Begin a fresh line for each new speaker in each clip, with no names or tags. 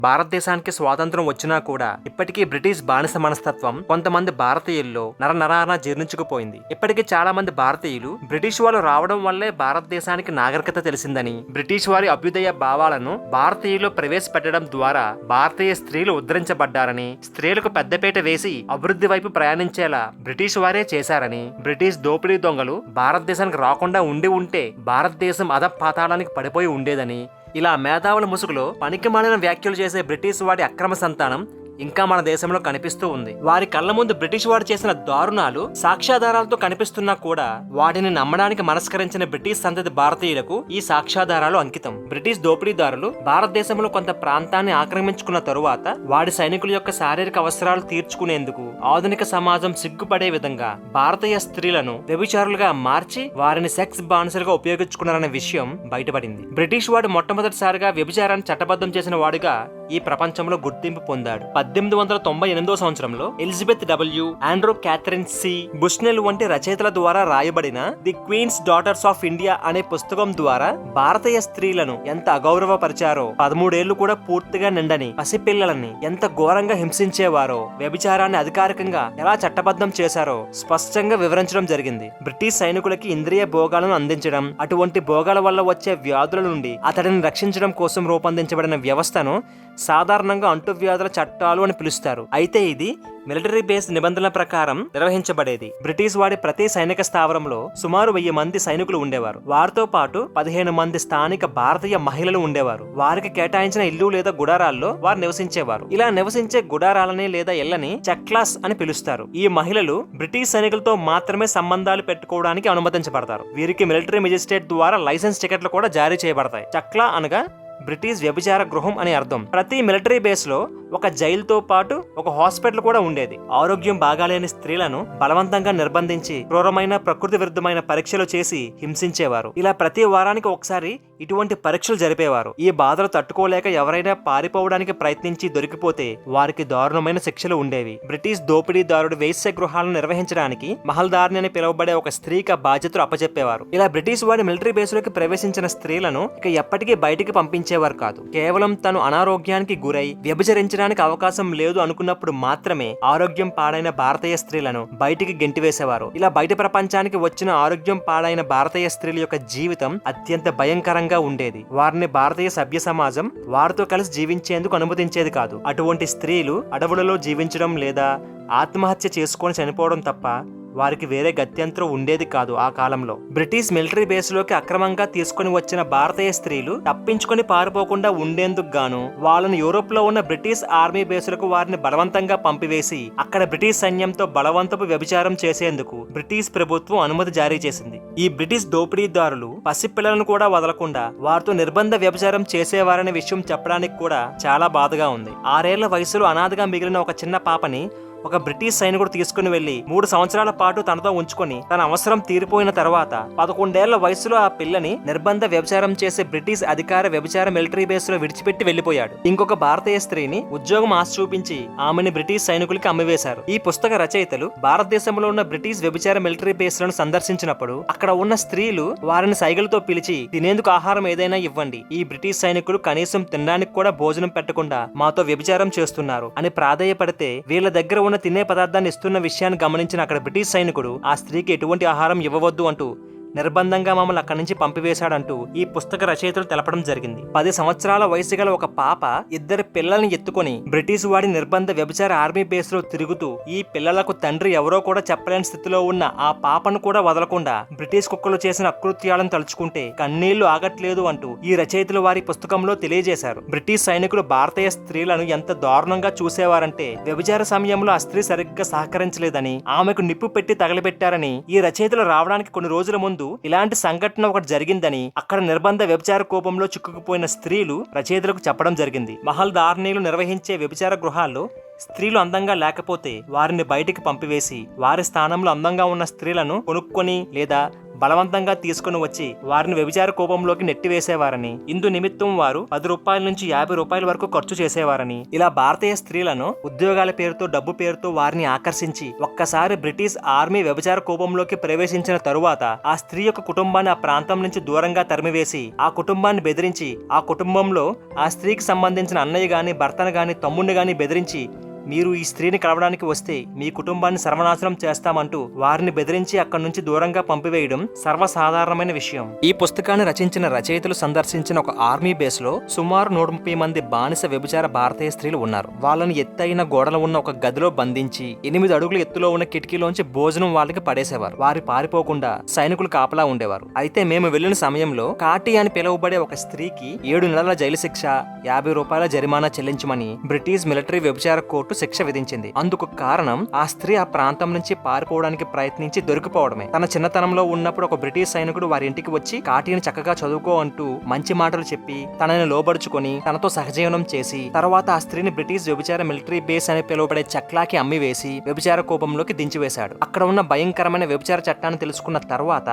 భారతదేశానికి స్వాతంత్రం వచ్చినా కూడా ఇప్పటికీ బ్రిటిష్ బానిస మనస్తత్వం కొంతమంది భారతీయుల్లో నరనరాన జీర్ణించుకుపోయింది. ఇప్పటికీ చాలా మంది భారతీయులు బ్రిటిష్ వాళ్ళు రావడం వల్లే భారతదేశానికి నాగరికత తెలిసిందని, బ్రిటిష్ వారి అభ్యుదయ భావాలను భారతీయులు ప్రవేశపెట్టడం ద్వారా భారతీయ స్త్రీలు ఉద్ధరించబడ్డారని, స్త్రీలకు పెద్దపీట వేసి అభివృద్ధి వైపు ప్రయాణించేలా బ్రిటిష్ వారే చేశారని, బ్రిటిష్ దోపిడీ దొంగలు భారతదేశానికి రాకుండా ఉంటే భారతదేశం అధపాతాళానికి పడిపోయి ఉండేదని, ఇలా మేధావుల ముసుగులో పనికిమాలిన వ్యాఖ్యలు చేసే బ్రిటిష్ వాడి అక్రమ సంతానం ఇంకా మన దేశంలో కనిపిస్తూ ఉంది. వారి కళ్ళ ముందు బ్రిటిష్ వాడు చేసిన దారుణాలు సాక్ష్యాధారాలతో కనిపిస్తున్నా కూడా వాటిని నమ్మడానికి మనస్కరించిన బ్రిటిష్ సంతతి భారతీయులకు ఈ సాక్ష్యాధారాలు అంకితం. బ్రిటిష్ దోపిడీదారులు భారతదేశంలో కొంత ప్రాంతాన్ని ఆక్రమించుకున్న తరువాత వాడి సైనికుల యొక్క శారీరక అవసరాలు తీర్చుకునేందుకు ఆధునిక సమాజం సిగ్గుపడే విధంగా భారతీయ స్త్రీలను వ్యభిచారులుగా మార్చి వారిని సెక్స్ బానిసలుగా ఉపయోగించుకున్నారనే విషయం బయటపడింది. బ్రిటిష్ వాడు మొట్టమొదటిసారిగా వ్యభిచారాన్ని చట్టబద్ధం చేసిన వాడుగా ఈ ప్రపంచంలో గుర్తింపు పొందాడు. 1898 సంవత్సరంలో Elizabeth W, Andrew Catherine C, Bushnell వంటి రచయితల ద్వారా రాయబడిన the queen's daughters of India అనే పుస్తకం ద్వారా భారతీయ స్త్రీలను ఎంత అగౌరవపరిచారో, 13 ఏళ్లు కూడా పూర్తిగా నిండని పసిపిల్లలని ఎంత ఘోరంగా హింసించేవారో, వ్యభిచారాన్ని అధికారికంగా ఎలా చట్టబద్ధం చేశారో స్పష్టంగా వివరించడం జరిగింది. బ్రిటిష్ సైనికులకి ఇంద్రియ భోగాలను అందించడం, అటువంటి భోగాల వల్ల వచ్చే వ్యాధుల నుండి అతడిని రక్షించడం కోసం రూపొందించబడిన వ్యవస్థను సాధారణంగా అంటువ్యాధుల చట్టాలు అని పిలుస్తారు. అయితే ఇది మిలిటరీ బేస్ నిబంధనల ప్రకారం నిర్వహించబడేది. బ్రిటిష్ వాడి ప్రతి సైనిక స్థావరంలో సుమారు 1000 మంది సైనికులు ఉండేవారు. వారితో పాటు 15 మంది స్థానిక భారతీయ మహిళలు ఉండేవారు. వారికి కేటాయించిన ఇల్లు లేదా గుడారాల్లో వారు నివసించేవారు. ఇలా నివసించే గుడారాలని లేదా ఇళ్లని చక్లాస్ అని పిలుస్తారు. ఈ మహిళలు బ్రిటిష్ సైనికులతో మాత్రమే సంబంధాలు పెట్టుకోవడానికి అనుమతించబడతారు. వీరికి మిలిటరీ మెజిస్ట్రేట్ ద్వారా లైసెన్స్ టికెట్లు కూడా జారీ చేయబడతాయి. చక్లా అనగా బ్రిటిష్ వ్యభిచార గృహం అని అర్థం. ప్రతి మిలిటరీ బేస్ లో ఒక జైలుతో పాటు ఒక హాస్పిటల్ కూడా ఉండేది. ఆరోగ్యం బాగాలేని స్త్రీలను బలవంతంగా నిర్బంధించి క్రూరమైన ప్రకృతి విరుద్ధమైన పరీక్షలు చేసి హింసించేవారు. ఇలా ప్రతి వారానికి ఒకసారి ఇటువంటి పరీక్షలు జరిపేవారు. ఈ బాధలు తట్టుకోలేక ఎవరైనా పారిపోవడానికి ప్రయత్నించి దొరికిపోతే వారికి దారుణమైన శిక్షలు ఉండేవి. బ్రిటిష్ దోపిడీదారుడు వేశ్య గృహాలను నిర్వహించడానికి మహల్దార్ని అని పిలువబడే ఒక స్త్రీకి బాధ్యతలు అప్పచెప్పేవారు. ఇలా బ్రిటిష్ వాడి మిలిటరీ బేస్లోకి ప్రవేశించిన స్త్రీలను ఇక ఎప్పటికీ బయటికి పంపించేవారు కాదు. కేవలం తను అనారోగ్యానికి గురై వ్యభిచరించడానికి అవకాశం లేదు అనుకున్నప్పుడు మాత్రమే ఆరోగ్యం పాడైన భారతీయ స్త్రీలను బయటికి గెంటివేసేవారు. ఇలా బయట ప్రపంచానికి వచ్చిన ఆరోగ్యం పాడైన భారతీయ స్త్రీల యొక్క జీవితం అత్యంత భయంకరంగా ఉండేది. వారిని భారతీయ సభ్య సమాజం వారితో కలిసి జీవించేందుకు అనుమతించేది కాదు. అటువంటి స్త్రీలు అడవులలో జీవించడం లేదా ఆత్మహత్య చేసుకొని చనిపోవడం తప్ప వారికి వేరే గత్యంతరం ఉండేది కాదు. ఆ కాలంలో బ్రిటిష్ మిలిటరీ బేస్ లోకి అక్రమంగా తీసుకుని వచ్చిన భారతీయ స్త్రీలు తప్పించుకొని పారిపోకుండా ఉండేందుకు గాను వాళ్ళని యూరోప్ లో ఉన్న బ్రిటిష్ ఆర్మీ బేసులకు వారిని బలవంతంగా పంపివేసి అక్కడ బ్రిటిష్ సైన్యంతో బలవంతపు వ్యభిచారం చేసేందుకు బ్రిటిష్ ప్రభుత్వం అనుమతి జారీ చేసింది. ఈ బ్రిటిష్ దోపిడీదారులు పసిపిల్లలను కూడా వదలకుండా వారితో నిర్బంధ వ్యభిచారం చేసేవారనే విషయం చెప్పడానికి కూడా చాలా బాధగా ఉంది. 6 ఏళ్ల వయసులో అనాథగా మిగిలిన ఒక చిన్న పాపని ఒక బ్రిటిష్ సైనికుడు తీసుకుని వెళ్లి 3 సంవత్సరాల పాటు తనతో ఉంచుకొని తన అవసరం తీరిపోయిన తర్వాత 11 ఏళ్ల వయసులో ఆ పిల్లని నిర్బంధ వ్యభిచారం చేసే బ్రిటిష్ అధికార వ్యభిచార మిలిటరీ బేస్ లో విడిచిపెట్టి వెళ్లిపోయాడు. ఇంకొక భారతీయ స్త్రీని ఉద్యోగం ఆశ చూపించి ఆమెని బ్రిటిష్ సైనికులకి అమ్మివేశారు. ఈ పుస్తక రచయితలు భారతదేశంలో ఉన్న బ్రిటిష్ వ్యభిచార మిలిటరీ బేస్ లను సందర్శించినప్పుడు అక్కడ ఉన్న స్త్రీలు వారిని సైగలతో పిలిచి తినేందుకు ఆహారం ఏదైనా ఇవ్వండి, ఈ బ్రిటిష్ సైనికులు కనీసం తినడానికి కూడా భోజనం పెట్టకుండా మాతో వ్యభిచారం చేస్తున్నారు అని ప్రాధేయపడితే వీళ్ళ దగ్గర తినే పదార్థాన్ని ఇస్తున్న విషయాన్ని గమనించిన అక్కడ బ్రిటిష్ సైనికుడు ఆ స్త్రీకి ఎటువంటి ఆహారం ఇవ్వవద్దు అంటూ నిర్బంధంగా మమ్మల్ని అక్కడి నుంచి పంపివేశాడంటూ ఈ పుస్తక రచయితలు తెలపడం జరిగింది. 10 సంవత్సరాల వయసు గల ఒక పాప 2 పిల్లల్ని ఎత్తుకొని బ్రిటిష్ వాడి నిర్బంధ వ్యభిచార ఆర్మీ బేస్ లో తిరుగుతూ ఈ పిల్లలకు తండ్రి ఎవరో కూడా చెప్పలేని స్థితిలో ఉన్న ఆ పాపను కూడా వదలకుండా బ్రిటిష్ కుక్కలు చేసిన అకృత్యాలను తలుచుకుంటే కన్నీళ్లు ఆగట్లేదు అంటూ ఈ రచయితలు వారి పుస్తకంలో తెలియజేశారు. బ్రిటిష్ సైనికులు భారతీయ స్త్రీలను ఎంత దారుణంగా చూసేవారంటే వ్యభిచార సమయంలో ఆ స్త్రీ సరిగ్గా సహకరించలేదని, ఆమెకు నిప్పు పెట్టి తగలబెట్టారని ఈ రచయితలు రావడానికి కొన్ని రోజుల ముందు ఇలాంటి సంఘటన ఒకటి జరిగిందని అక్కడ నిర్బంధ వ్యభిచార కోపంలో చిక్కుకుపోయిన స్త్రీలు రచయితలకు చెప్పడం జరిగింది. మహల్దార్నీలు నిర్వహించే వ్యభిచార గృహాల్లో స్త్రీలు అందంగా లేకపోతే వారిని బయటికి పంపివేసి వారి స్థానంలో అందంగా ఉన్న స్త్రీలను కొనుక్కొని లేదా బలవంతంగా తీసుకుని వచ్చి వారిని వ్యభిచార కోపంలోకి నెట్టివేసేవారని, ఇందు నిమిత్తం వారు 10 రూపాయల నుంచి 50 రూపాయల వరకు ఖర్చు చేసేవారని, ఇలా భారతీయ స్త్రీలను ఉద్యోగాల పేరుతో డబ్బు పేరుతో వారిని ఆకర్షించి ఒక్కసారి బ్రిటిష్ ఆర్మీ వ్యభిచార కోపంలోకి ప్రవేశించిన తరువాత ఆ స్త్రీ యొక్క కుటుంబాన్ని ఆ ప్రాంతం నుంచి దూరంగా తరిమివేసి ఆ కుటుంబాన్ని బెదిరించి ఆ కుటుంబంలో ఆ స్త్రీకి సంబంధించిన అన్నయ్య గాని, భర్తను గాని, తమ్ముడిని గాని బెదిరించి మీరు ఈ స్త్రీని కలవడానికి వస్తే మీ కుటుంబాన్ని సర్వనాశనం చేస్తామంటూ వారిని బెదిరించి అక్కడి నుంచి దూరంగా పంపివేయడం సర్వసాధారణమైన విషయం. ఈ పుస్తకాన్ని రచించిన రచయితలు సందర్శించిన ఒక ఆర్మీ బేస్ లో సుమారు 130 మంది బానిస వ్యభిచార భారతీయ స్త్రీలు ఉన్నారు. వాళ్ళని ఎత్తైన గోడలు ఉన్న ఒక గదిలో బంధించి 8 అడుగుల ఎత్తులో ఉన్న కిటికీలోంచి భోజనం వాళ్ళకి పడేసేవారు. వారి పారిపోకుండా సైనికులు కాపలా ఉండేవారు. అయితే మేము వెళ్లిన సమయంలో కాటి అని పిలువబడే ఒక స్త్రీకి 7 నెలల జైలు శిక్ష, 50 రూపాయల జరిమానా చెల్లించమని బ్రిటిష్ మిలిటరీ వ్యభిచార కోర్టు శిక్ష విధించింది. అందుకు కారణం ఆ స్త్రీ ఆ ప్రాంతం నుంచి పారిపోవడానికి ప్రయత్నించి దొరికిపోవడమే. తన చిన్నతనంలో ఉన్నప్పుడు ఒక బ్రిటిష్ సైనికుడు వారి ఇంటికి వచ్చి కాటిని చక్కగా చదువుకో అంటూ మంచి మాటలు చెప్పి తనని లోబడుచుకొని తనతో సహజీవనం చేసి తర్వాత ఆ స్త్రీని బ్రిటిష్ వ్యభిచార మిలిటరీ బేస్ అని పిలువబడే చక్లాకి అమ్మివేసి వ్యభిచార కోపంలోకి దించివేశాడు. అక్కడ ఉన్న భయంకరమైన వ్యభిచార చట్టాన్ని తెలుసుకున్న తర్వాత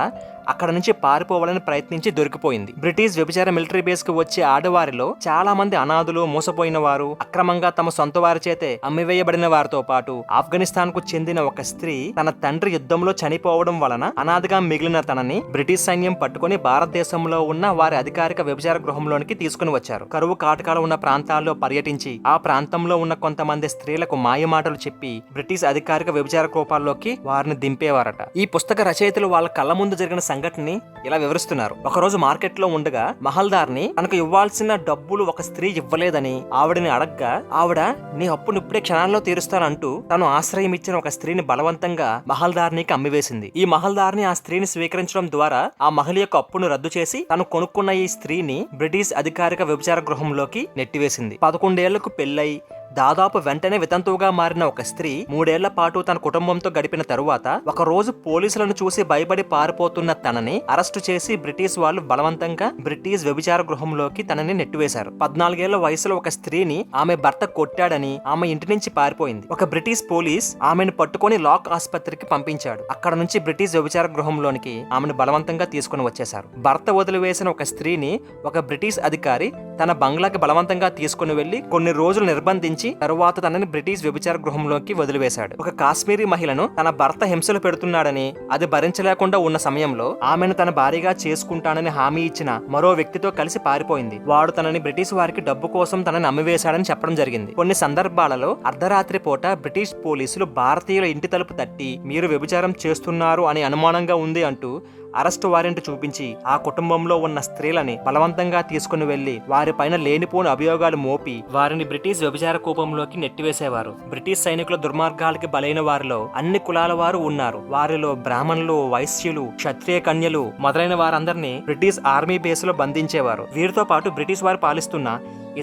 అక్కడ నుంచి పారిపోవాలని ప్రయత్నించి దొరికిపోయింది. బ్రిటిష్ వ్యభిచార మిలిటరీ బేస్ కు వచ్చే ఆడవారిలో చాలా మంది అనాథులు, మోసపోయిన వారు, అక్రమంగా తమ సొంత వారి చేతే అమ్మివేయబడిన వారితో పాటు ఆఫ్ఘనిస్తాన్ కు చెందిన ఒక స్త్రీ తన తండ్రి యుద్ధంలో చనిపోవడం వలన అనాథగా మిగిలిన తనని బ్రిటిష్ సైన్యం పట్టుకుని భారతదేశంలో ఉన్న వారి అధికారిక వ్యభిచార గృహంలోనికి తీసుకుని వచ్చారు. కరువు కాటకాలు ఉన్న ప్రాంతాల్లో పర్యటించి ఆ ప్రాంతంలో ఉన్న కొంతమంది స్త్రీలకు మాయమాటలు చెప్పి బ్రిటిష్ అధికారిక వ్యభిచార కోపాల్లోకి వారిని దింపేవారట. ఈ పుస్తక రచయితలు వాళ్ళ కళ్ళ ముందు జరిగిన సంఘటనని ఇలా వివరిస్తున్నారు. ఒకరోజు మార్కెట్ లో ఉండగా మహల్దార్ని తనకు ఇవ్వాల్సిన డబ్బులు ఒక స్త్రీ ఇవ్వలేదని ఆవిడని అడగ్గా ఆవిడ నీ అప్పును ఇప్పుడే క్షణాల్లో తీరుస్తానంటూ తను ఆశ్రయం ఇచ్చిన ఒక స్త్రీని బలవంతంగా మహల్దార్నికి అమ్మివేసింది. ఈ మహల్దార్ని ఆ స్త్రీని స్వీకరించడం ద్వారా ఆ మహిళ యొక్క అప్పును రద్దు చేసి తను కొనుక్కున్న ఈ స్త్రీని బ్రిటిష్ అధికారిక వ్యభిచార గృహంలోకి నెట్టివేసింది. 11 ఏళ్లకు పెళ్లై దాదాపు వెంటనే వితంతువుగా మారిన ఒక స్త్రీ 3 ఏళ్ల పాటు తన కుటుంబంతో గడిపిన తరువాత ఒక రోజు పోలీసులను చూసి భయపడి పారిపోతున్న తనని అరెస్టు చేసి బ్రిటిష్ వాళ్ళు బలవంతంగా బ్రిటిష్ వ్యభిచార గృహంలోకి తనని నెట్టివేశారు. 14 ఏళ్ల వయసులో ఒక స్త్రీని ఆమె భర్త కొట్టాడని ఆమె ఇంటి నుంచి పారిపోయింది. ఒక బ్రిటిష్ పోలీస్ ఆమెను పట్టుకొని లాక్ ఆసుపత్రికి పంపించాడు. అక్కడ నుంచి బ్రిటిష్ వ్యభిచార గృహంలోనికి ఆమెను బలవంతంగా తీసుకుని వచ్చేశారు. భర్త వదిలివేసిన ఒక స్త్రీని ఒక బ్రిటిష్ అధికారి తన బంగ్లాకి బలవంతంగా తీసుకుని వెళ్లి కొన్ని రోజులు నిర్బంధించి తరువాత తనని బ్రిటిష్ వ్యభిచార గృహంలోకి వదిలివేశాడు. ఒక కాశ్మీరీ మహిళను తన భర్త హింసలు పెడుతున్నాడని అది భరించలేకుండా ఉన్న సమయంలో ఆమెను తన భార్యగా చేసుకుంటానని హామీ ఇచ్చిన మరో వ్యక్తితో కలిసి పారిపోయింది. వాడు తనని బ్రిటిష్ వారికి డబ్బు కోసం తనని అమ్మివేశాడని చెప్పడం జరిగింది. కొన్ని సందర్భాలలో అర్ధరాత్రి పూట బ్రిటిష్ పోలీసులు భారతీయుల ఇంటి తలుపు తట్టి మీరు వ్యభిచారం చేస్తున్నారు అని అనుమానంగా ఉంది అంటూ అరెస్ట్ వారెంట్ చూపించి ఆ కుటుంబంలో ఉన్న స్త్రీలని బలవంతంగా తీసుకుని వెళ్లి వారిపైన లేనిపోని అభియోగాలు మోపి వారిని బ్రిటిష్ వ్యభిచార కోపంలోకి నెట్టివేసేవారు. బ్రిటిష్ సైనికుల దుర్మార్గాలకి బలైన వారిలో అన్ని కులాల వారు ఉన్నారు. వారిలో బ్రాహ్మణులు, వైశ్యులు, క్షత్రియ కన్యలు మొదలైన వారందరినీ బ్రిటిష్ ఆర్మీ బేస్ లో బంధించేవారు. వీరితో పాటు బ్రిటిష్ వారు పాలిస్తున్న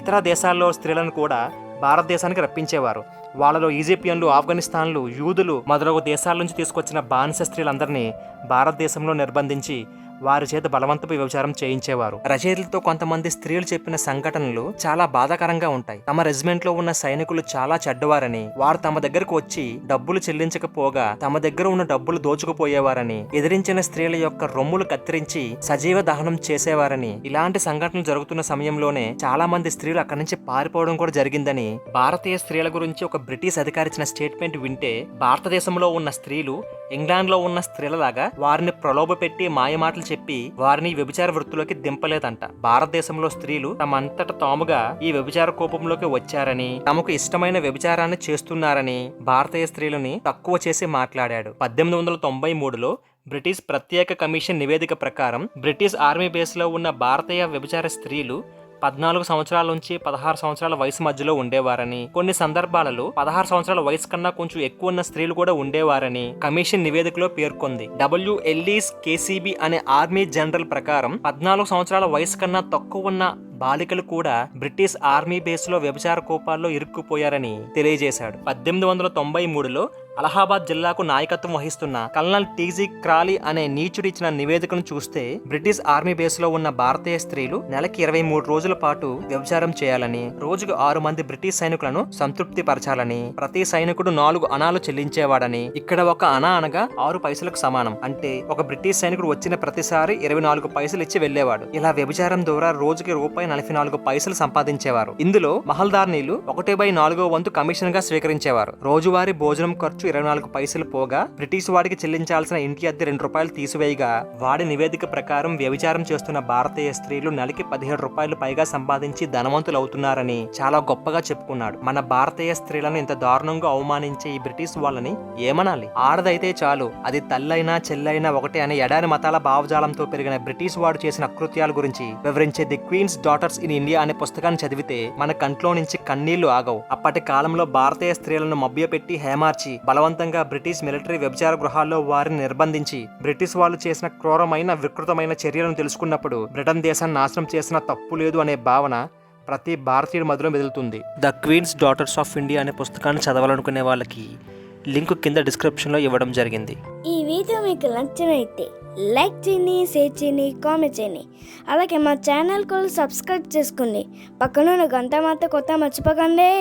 ఇతర దేశాల్లో స్త్రీలను కూడా భారతదేశానికి రప్పించేవారు. వాళ్ళలో ఈజిప్షియన్లు, ఆఫ్ఘనిస్తాన్లు, యూదులు మొదలగు దేశాల నుంచి తీసుకొచ్చిన బానిస స్త్రీలందరినీ భారతదేశంలో నిర్బంధించి వారి చేత బలవంతపు వ్యభిచారం చేయించేవారు. రచయితలతో కొంతమంది స్త్రీలు చెప్పిన సంఘటనలు చాలా బాధాకరంగా ఉంటాయి. తమ రెజిమెంట్ లో ఉన్న సైనికులు చాలా చెడ్డవారని, వారు తమ దగ్గరకు వచ్చి డబ్బులు చెల్లించకపోగా తమ దగ్గర ఉన్న డబ్బులు దోచుకుపోయేవారని, ఎదిరించిన స్త్రీల యొక్క రొమ్ములు కత్తిరించి సజీవ దహనం చేసేవారని, ఇలాంటి సంఘటనలు జరుగుతున్న సమయంలోనే చాలా మంది స్త్రీలు అక్కడి నుంచి పారిపోవడం కూడా జరిగిందని భారతీయ స్త్రీల గురించి ఒక బ్రిటిష్ అధికారి ఇచ్చిన స్టేట్మెంట్ వింటే భారతదేశంలో ఉన్న స్త్రీలు ఇంగ్లాండ్ లో ఉన్న స్త్రీలలాగా వారిని ప్రలోభ పెట్టి మాయమాటలు చెప్పి వారిని వ్యభిచార వృత్తిలోకి దింపలేదంట. భారతదేశంలో స్త్రీలు తమంతట తాముగా ఈ వ్యభిచార కోపంలోకి వచ్చారని, తమకు ఇష్టమైన వ్యభిచారాన్ని చేస్తున్నారని భారతీయ స్త్రీలని తక్కువ చేసి మాట్లాడాడు. 1893లో బ్రిటిష్ ప్రత్యేక కమిషన్ నివేదిక ప్రకారం బ్రిటిష్ ఆర్మీ బేస్ లో ఉన్న భారతీయ వ్యభిచార స్త్రీలు 14 సంవత్సరాల నుంచి 16 సంవత్సరాల వయసు మధ్యలో ఉండేవారని, కొన్ని సందర్భాలలో 16 సంవత్సరాల వయసు కన్నా కొంచెం ఎక్కువ ఉన్న స్త్రీలు కూడా ఉండేవారని కమిషన్ నివేదికలో పేర్కొంది. డబ్ల్యూఎల్ఈస్ కేసీబీ అనే ఆర్మీ జనరల్ ప్రకారం 14 సంవత్సరాల వయసు కన్నా తక్కువ ఉన్న బాలికలు కూడా బ్రిటిష్ ఆర్మీ బేస్ లో వ్యభిచార కోపాల్లో ఇరుక్కుపోయారని తెలియజేశాడు. 1893లో అలహాబాద్ జిల్లాకు నాయకత్వం వహిస్తున్న కల్నల్ టీజీ క్రాలీ అనే నీచుడు ఇచ్చిన నివేదికను చూస్తే బ్రిటిష్ ఆర్మీ బేస్ లో ఉన్న భారతీయ స్త్రీలు నెలకి 23 రోజుల పాటు వ్యభిచారం చేయాలని, రోజుకు 6 మంది బ్రిటిష్ సైనికులను సంతృప్తి పరచాలని, ప్రతి సైనికుడు 4 అణాలు చెల్లించేవాడని, ఇక్కడ ఒక అణా అనగా 6 పైసలకు సమానం. అంటే ఒక బ్రిటిష్ సైనికుడు వచ్చిన ప్రతిసారి 24 పైసలు ఇచ్చి వెళ్లేవాడు. ఇలా వ్యభిచారం ద్వారా రోజుకి రూపాయి 44 పైసలు సంపాదించేవారు. ఇందులో మహల్దార్నీలు 1/4 వంతు కమిషన్ గా స్వీకరించేవారు. రోజువారీ భోజనం ఖర్చు 24 పైసలు పోగా బ్రిటిష్ వాడికి చెల్లించాల్సిన ఇంటి అద్దె 2 రూపాయలు తీసివేయగా, వాడి నివేదిక ప్రకారం వ్యభిచారం చేస్తున్న భారతీయ స్త్రీలు నెలకి 17 రూపాయలు పైగా సంపాదించి ధనవంతులు అవుతున్నారని చాలా గొప్పగా చెప్పుకున్నాడు. మన భారతీయ స్త్రీలను ఇంత దారుణంగా అవమానించే ఈ బ్రిటిష్ వాళ్ళని ఏమనాలి? ఆడదైతే చాలు, అది తల్లైనా చెల్లైనా ఒకటే అనే ఎడారి మతాల భావజాలంతో పెరిగిన బ్రిటిష్ వాడు చేసిన అకృత్యాల గురించి వివరించే the queen's daughters in India అనే పుస్తకాన్ని చదివితే మన కంట్లో నుంచి కన్నీళ్లు ఆగవు. అప్పటి కాలంలో భారతీయ స్త్రీలను మభ్యపెట్టి హేమార్చి బలవంతంగా బ్రిటిష్ మిలిటరీ వ్యభిచార గృహాల్లో వారిని నిర్బంధించి బ్రిటిష్ వాళ్ళు చేసిన క్రూరమైన వికృతమైన చర్యలను తెలుసుకున్నప్పుడు బ్రిటన్ దేశాన్ని నాశనం చేసిన తప్పు లేదు అనే భావన ప్రతి భారతీయుడి మధ్యలో మెదులుతుంది. The queen's daughters of India అనే పుస్తకాన్ని చదవాలనుకునే వాళ్ళకి లింక్ కింద డిస్క్రిప్షన్లో ఇవ్వడం జరిగింది.
ఈ వీడియో మీకు నచ్చినైతే లైక్ చేయండి, షేర్ చేయండి, కామెంట్ చేయండి. అలాగే మా ఛానల్ కూడా సబ్స్క్రైబ్ చేసుకోండి. పక్కన గంట మాత్రం కొత్త మర్చిపోకండి.